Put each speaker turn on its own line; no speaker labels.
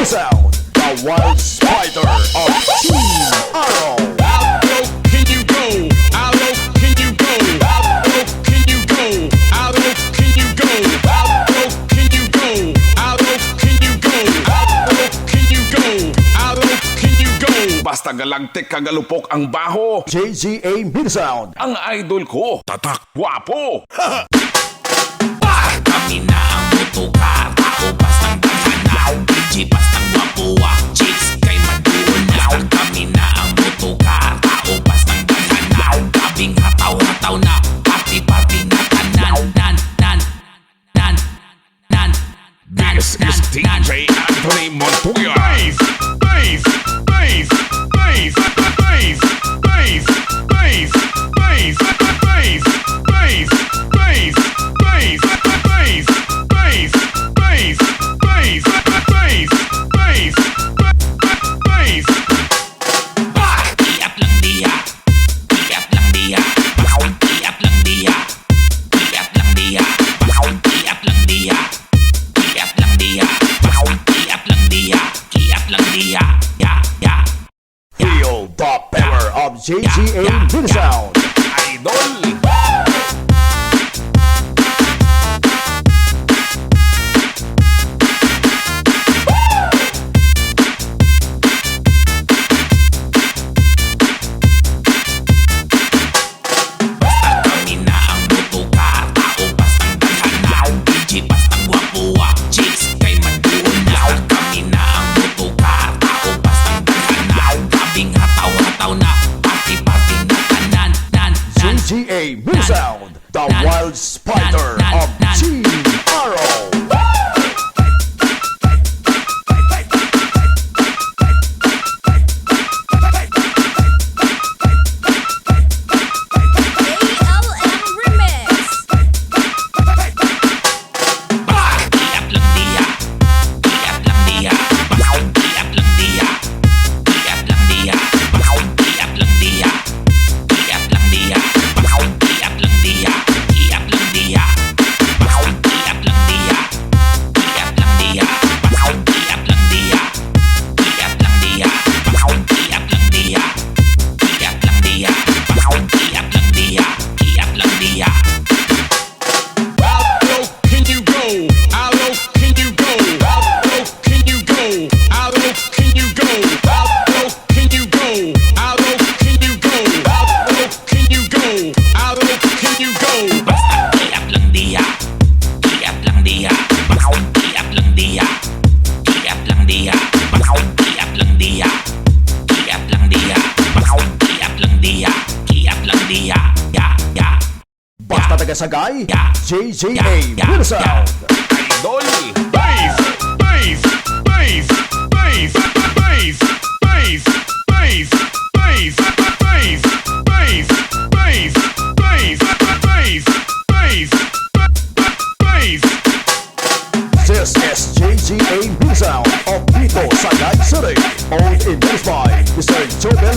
sound, the wild spider of Team Arrow.
How low can you go? How low can you go? How low can you go? How low can you go? How low can you go? How low can you go? How low can you go? How low can you go?
Basta galagtik kagalupok ang baho.
JJA Mid-Sound.
Ang idol ko, tatak guwapo.
Kami na ang motocar, tao bastang taganaw, DJ bastang wapuwa, chicks kay maduna. Kami na ang motocar, tao bastang taganaw, tabing hataw-hataw na, party-party na tanan.
This is DJ Anthony Montoya.
Bass, bass, bass, bass, bass, bass, bass, bass, bass, bass, bass, bass, bass, bass, bass, bass, bass, bass, bass.
Kiat lang diha, kiat lang diha, kiat lang diha, kiat lang diha, kiat lang diha, kiat lang diha, kiat lang diha, kiat lang diha, ya.
Feel the power of JJA Mid-Sound.
Idol.
Kami na ang motocar, tao bastang taganaw, DJ bastang wapuwa, chicks kay maduna. Kami na ang motocar, tao bastang taganaw, tabing hataw-hataw na, party-party na tanan.
JJA Mid-Sound, the wild spider of Team Arrow.
Kiat lang diha, kiat lang diha, kiat lang diha, kiat lang diha, kiat lang diha, kiat lang diha, kiat lang diha, kiat lang diha, kiat lang diha, kiat lang diha, kiat lang diha, kiat lang diha, kiat lang diha, kiat lang diha, kiat lang diha, kiat lang diha.
How low can you go? How low can you go? How low can you go? How low can you go? How low can you go? How low can you go? How low can you go? How low can you go?
Basta kiat lang diha, kiat lang diha, kiat lang diha, kiat lang diha, kiat lang diha, kiat lang diha, kiat lang diha, kiat lang diha, ya.
Basta taga-sagay, JJA
Yeah.
Mid-Sound.
Idol.
Bass, bass, bass, bass, bass, bass, bass, bass, bass, bass, bass, bass, bass, bass, bass.
This is JJA Mid-Sound of Dito, Sagay City. Owned and produced by Mr. Jobel